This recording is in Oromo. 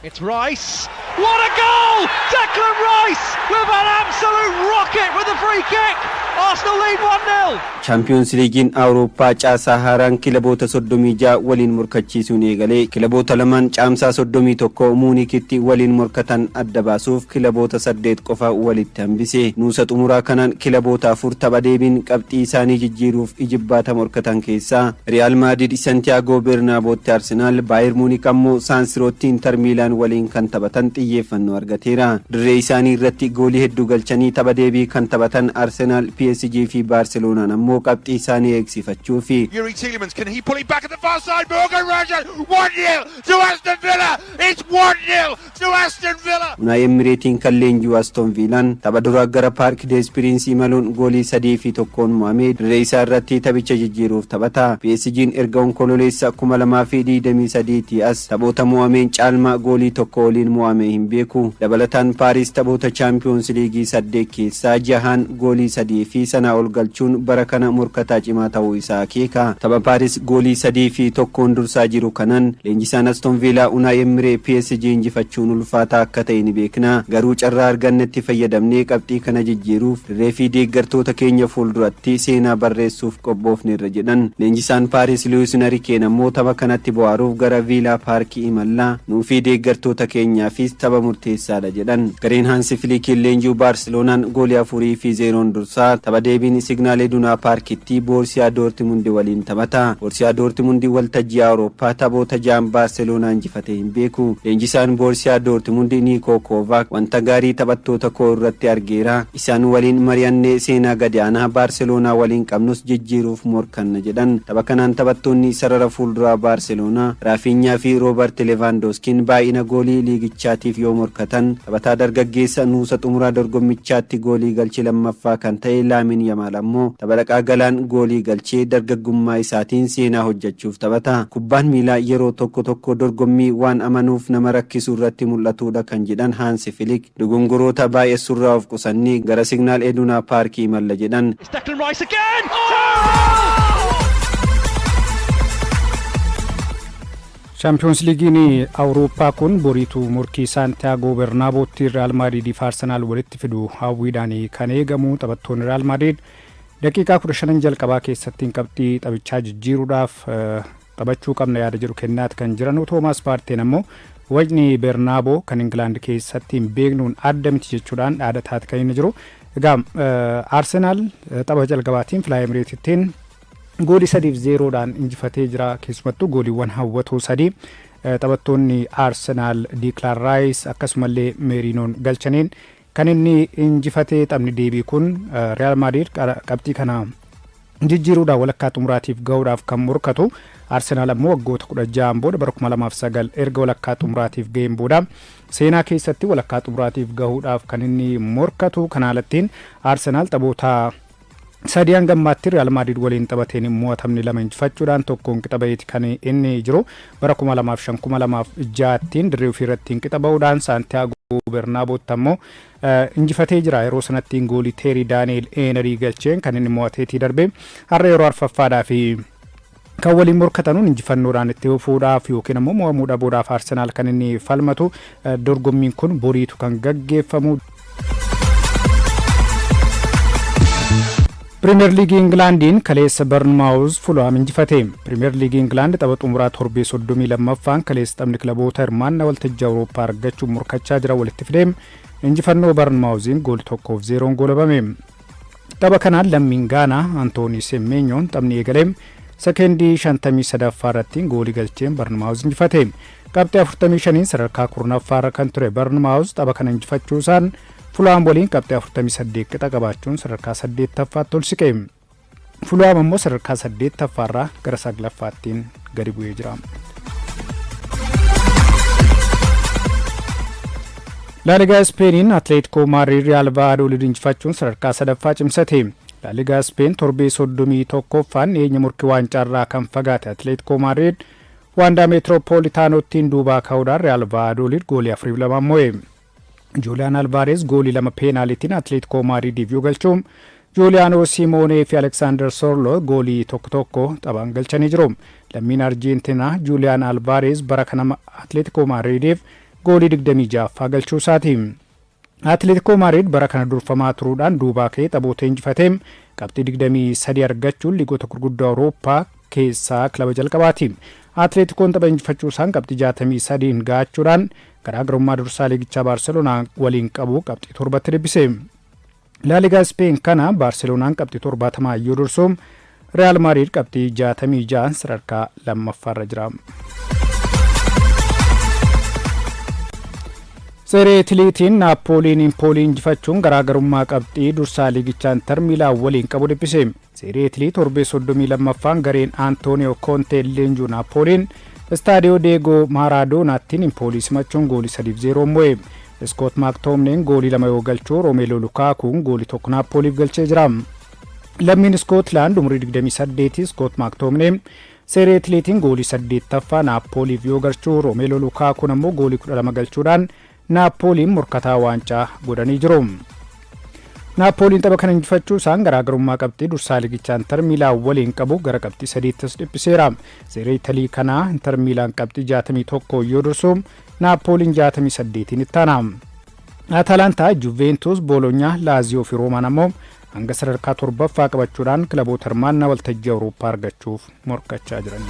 It's Rice. What a goal! Declan Rice with an absolute rocket with a free kick. Arsenal lead 1-0. Champions Leaguein Awurooppaa caasaa haaraan kilaboota 36 waliin morkachiisuun eegalee kilaboota lamaan caamsaa 31 Muunikitti waliin morkatan adda baasuuf kilaboota 8 qofa walitti hambise. Nuusa xumuraa kanaan kilaboota 4 tapha deebiin qabxii isaanii jijjiiruuf ijibbaata morkatan keessaa Real Madrid Santiago Bernabeuutti Arsenal, Bayern Munich ammoo San Sirotti Inter Milan waliin kan taphatan xiyyeeffannoo argateera. Dirree isaanii irratti goolii hedduu galchanii tapha deebii kan taphatan Arsenal, PSG fi Barcelona ammoo qabxii isaanii eegsifachuu fi Yuri Tielemans, can he pull it back at the far side? Morgan Rogers, 1-0 to Aston Villa. It's 1-0 to Aston Villa. Unai Emerytiin kan leenjuu Aston Villaan tapha duraa gara Parc des Princes imaluun goolii 3-1 mo'amee dirree isaa irratti taphicha jijjiiruuf taphata. PSG'n erga onkololeessa 2023 as taphoota mo'ameen caalmaa goolii tokko waliin mo'amee hin beeku. Dabalataan Paris taphoota Champions League 8 keessaa 6 goolii 3 fi sanaa ol galchuun bara kana morkataa cimaa ta'uu isaa akeeka. Tapha Paris goolii 3-1 dursaa jiru kanaan leenjisaan Aston Villa Unai Emery PSG injifachuun ulfaataa akka ta'e ni beekna. Garuu carraa argannetti fayyadamnee qabxii kana jijjiiruuf dirree fi deeggartoota keenya fuulduratti seenaa barreessuuf qophoofneerra jedhan. Leenjisaan Paris Luis Enrique ammoo tapha kanatti bohaaruuf gara Villa Park imallaa nuu fi deeggartoota keenyaafis tapha murteessaadha jedhan. Gareen Hansi Flick leenjuu Barcelonaan goolii 4-0 dursaa tapha deebiin Signal Iduna Parkitti Borussia Dortmund waliin taphata. Borussia Dortmund waltajjii Awurooppaa taphoota jaan Barcelona injifatee hin beeku. Leenjisaan Borussia Dortmund Niko Kovac wanta gaarii taphattoota koo irratti argeera. Isaan waliin mari'annee seenaa gadi aanaa Barcelona waliin qabnus jijjiiruuf morkanna jedhan. Tapha kanaan taphattoonni sarara fuulduraa Barcelona Rafinha fi Robert Lewandowskiin baay'ina goolii liigichaatiif yoo morkatan taphataa dargaggeessa nuusa xumuraa dorgommichaatti goolii galchee lammaffaa kan ta'e Lamine Yamal ammoo tapha dhaqaa galaan goolii galchee dargaggummaa isaatiin seenaa hojjechuuf taphata. Kubbaan miilaa yeroo tokko dorgommii waan amanuuf nama rakkisu irratti mul'atudha kan jedhan Hansi Flick dogongoroota baay'eessurraa of qusannee gara Signal Iduna Park imalla jedhan. Champions Leaguein Awurooppaa kun boriitu morkii Santiago Bernabeuutti Real Madrid fi Arsenal walitti fidu hawwiidhaan kan eegamu. Taphattoonni Real Madrid daqiiqaa 15 jalqabaa keessatti qabxii taphichaa jijjiiruudhaaf taphachuu qabna yaada jedhu kennaat kan jiran. Thomas Partey ammoo wajni Bernabeu kan England keessatti hin beeknuun adda miti jechuudhaan dhaadataat kan inni jiru. Egaa Arsenal tapha jalqabaatiin Fly Emirates'tiin goolii 3-0dhaan injifatee jira. Keessumattuu gooliiwwan hawwatoo 3 taphattoonni Arsenal Declan Rice akkasumallee Merinoon galchaniin kan inni injifatee. Taphni deebii kun Real Madrid qabxii kana jijjiiruudhaan walakkaa xumuraatiif gahuudhaaf kan morkatu. Arsenal ammoo waggoota 16 booda bara 2009 erga walakkaa xumuraatiif ga'een booda seenaa keessatti walakkaa xumuraatiif gahuudhaaf kan inni morkatu. Kanaalattiin Arsenal taphoota Sadiyan gammaatti Real Madrid waliin taphateen mo'atamni 2 injifachuudhaan tokkoon qixabeeti kan inni jiru. Bara 2005-2006tiin dirree ofii irratti qixabahuudhaan Santiago Bernabeuutti ammoo injifatee jira. Yeroo sanattiin goolii Terry Daniel Henry galcheen kan inni mo'ateetii darbe. Har'a yeroo arfaffaadhaa fi kan waliin morkatanuun injifannoodhaan itti fuudhaaf yookiin ammoo mo'amuu dhabuudhaaf Arsenal kan inni falmatu. Dorgommiin kun boriitu kan gaggeeffamu. Premier League Englandin kaleessa Bournemouth Fulham injifate. Premier League England tapha xumuraa torbee 32ffaan kaleessa taphni kilaboota hirmaannaa waltajjii Awurooppaa argachuun morkachaa jira walitti fidee injifannoo Bournemouthin gool 1-0 goolabame. Tapha kanaan lammiin Gaanaa Antooni Semenyoon taphni eegalee sekendii 53ffaa irratti goolii galcheen Bournemouth injifate. Qabxii 45 sadarkaa 10ffaa kan ture Bournemouth tapha kana injifachuusaan Fulham waliin qabxii 48 qixa qabaachuun sadarkaa 8ffaatti ol siqe. Fulham ammoo sadarkaa 8ffaarraa gara 9ffaattiin gadi bu'ee jira. La Liga Spainin Atletico Madrid Real Valladolid injifachuun sadarkaa 3ffaa cimsate. La Liga Spain torbee 31ffaan eenya morkii waancaa kan fagaate Atletico Madrid Wanda Metropolitanottiin duubaa ka'uudhaan Real Valladolid goolii 4-2 mo'e. Julian Alvarez goolii 2 peenaalitiin Atletico Madridiif yoo galchuun Giuliano Simone fi Alexander Sorlo goolii 1-1 taphaan galchanii jiru. Lammiin Argentina Julian Alvarez bara kana Atletico Madridiif goolii 26 galchuu isaati. Atletico Madrid bara kana durfamaa turuudhaan duubaa ka'ee taphoota injifateem qabxii 23 argachuun liigota gurguddaa Awurooppaa keessaa kilaba jalqabaati. Atleticoon tapha injifachuu isaan qabxii 63 ga'achuudhaan garaagarummaa dursaa liigichaa Baarseloonaa waliin qabu qabxii 7tti deebise. La Liga Spain kana Baarseloonaan qabxii 70 yoo dursu Real Madrid qabxii 66 sadarkaa lammaffaarra jira. Serie Italiitiin Naapooliin Impoolii injifachuun garaagarummaa qabxii dursaa liigichaa Inter Miilaan waliin qabu dhiphise. Serie Italii torbee 32ffaan gareen Antonio Conte leenjuu Naapooliin Stadio Diego Maradoonaattiin Impoolii simachuun goolii 3-0 mo'e. Scott McTominay goolii 2 yoo galchuu Romelu Lukakuun goolii 1 Naapooliif galchee jira. Lammiin Scotland umrii 28 Scott McTominay Serie Italiitiin goolii 8ffaa Naapooliif yoo galchuu Romelu Lukakuun ammoo goolii 12 galchuudhaan Naapooliin morkataa waancaa godhanii jiru. Naapooliin tapha kana injifachuu isaan garaagarummaa qabxii dursaa liigichaa Inter Miilaan waliin qabu gara qabxii 8tti dhiphiseera. Serie Italii kana Inter Miilaan qabxii 61 yoo dursu Naapooliin 68 itti aana. Atalantaa, Juventus, Bologna, Laaziyoo fi Roomaan ammoo hanga sadarkaa 7ffaa qabachuudhaan kilaboota hirmaannaa waltajjii Awurooppaa argachuuf morkachaa jiran.